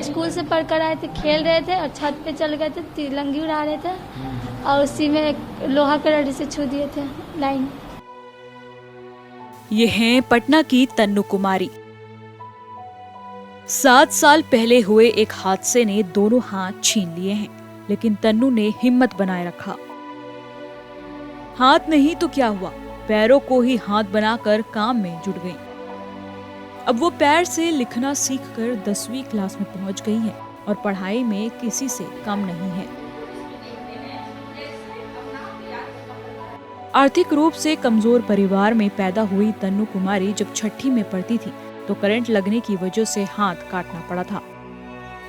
School से पढ़ कर आए थे, खेल रहे थे और छत पे चल गए थे, तिरंगी उड़ा रहे थे और उसी में एक लोहा के रड से छू दिए थे लाइन। ये हैं पटना की तन्नू कुमारी। 7 साल पहले हुए एक हादसे ने दोनों हाथ छीन लिए हैं, लेकिन तन्नू ने हिम्मत बनाए रखा। हाथ नहीं तो क्या हुआ, पैरों को ही हाथ बनाकर काम में जुट गई। अब वो पैर से लिखना सीखकर 10वीं क्लास में पहुंच गई हैं और पढ़ाई में किसी से कम नहीं है। आर्थिक रूप से कमजोर परिवार में पैदा हुई तन्नू कुमारी जब 6ठी में पढ़ती थी तो करंट लगने की वजह से हाथ काटना पड़ा था।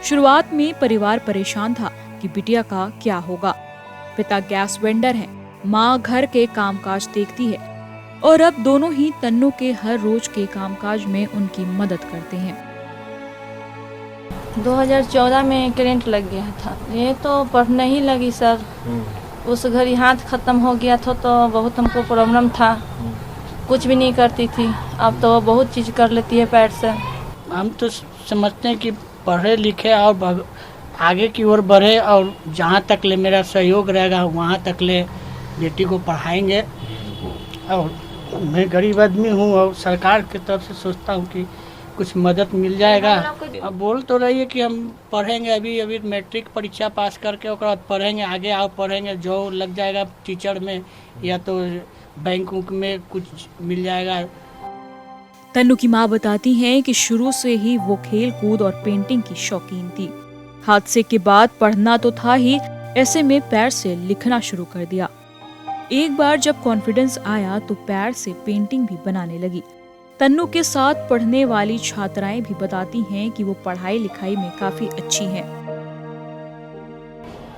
शुरुआत में परिवार परेशान था कि बिटिया का क्या होगा। पिता गैस वेंडर हैं, माँ घर के कामकाज देखती है और अब दोनों ही तन्नू के हर रोज के कामकाज में उनकी मदद करते हैं। 2014 में करंट लग गया था, ये तो पढ़ने ही लगी सर। उस घड़ी हाथ खत्म हो गया था तो बहुत हमको प्रॉब्लम था, कुछ भी नहीं करती थी। अब तो बहुत चीज कर लेती है पैर से। हम तो समझते हैं कि पढ़े लिखे और आगे की ओर बढ़े और जहाँ तक ले मेरा सहयोग रहेगा वहाँ तक ले बेटी को पढ़ाएंगे। और मैं गरीब आदमी हूँ और सरकार की तरफ से सोचता हूँ कि कुछ मदद मिल जाएगा। अब बोल तो रही है कि हम पढ़ेंगे, अभी मैट्रिक परीक्षा पास करके उसके बाद पढ़ेंगे, आगे आओ पढ़ेंगे, जो लग जाएगा टीचर में या तो बैंक में कुछ मिल जाएगा। तन्नू की माँ बताती हैं कि शुरू से ही वो खेल कूद और पेंटिंग की शौकीन थी। हादसे के बाद पढ़ना तो था ही, ऐसे में पैर से लिखना शुरू कर दिया। एक बार जब कॉन्फिडेंस आया तो पैर से पेंटिंग भी बनाने लगी। तन्नू के साथ पढ़ने वाली छात्राएं भी बताती हैं कि वो पढ़ाई लिखाई में काफी अच्छी हैं।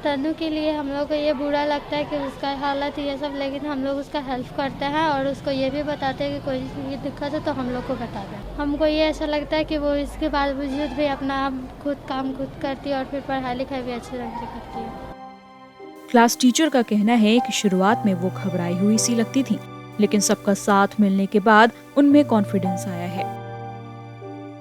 तन्नू के लिए हम लोग को ये बुरा लगता है कि उसका हालत ये सब, लेकिन हम लोग उसका हेल्प करते हैं और उसको ये भी बताते हैं कि कोई ये दिक्कत है तो हम लोग को बता दें। हमको ये ऐसा लगता है कि वो इसके बावजूद भी अपना खुद काम खुद करती है और फिर पढ़ाई लिखाई भी अच्छे ढंग से करती है। क्लास टीचर का कहना है कि शुरुआत में वो घबराई हुई सी लगती थी, लेकिन सबका साथ मिलने के बाद उनमें कॉन्फिडेंस आया है।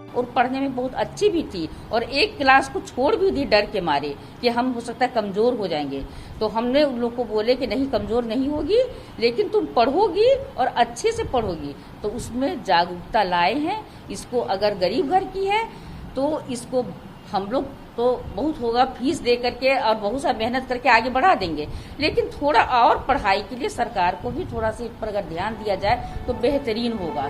और पढ़ने में बहुत अच्छी भी थी और एक क्लास को छोड़ भी दी डर के मारे कि हम हो सकता है कमजोर हो जाएंगे। तो हमने उन लोग को बोले कि नहीं, कमजोर नहीं होगी, लेकिन तुम पढ़ोगी और अच्छे से पढ़ोगी। तो उसमें जागरूकता लाए हैं। इसको अगर गरीब घर की है तो इसको हम लोग तो बहुत होगा फीस दे करके और बहुत सा मेहनत करके आगे बढ़ा देंगे, लेकिन थोड़ा और पढ़ाई के लिए सरकार को भी थोड़ा सा इस पर अगर ध्यान दिया जाए तो बेहतरीन होगा।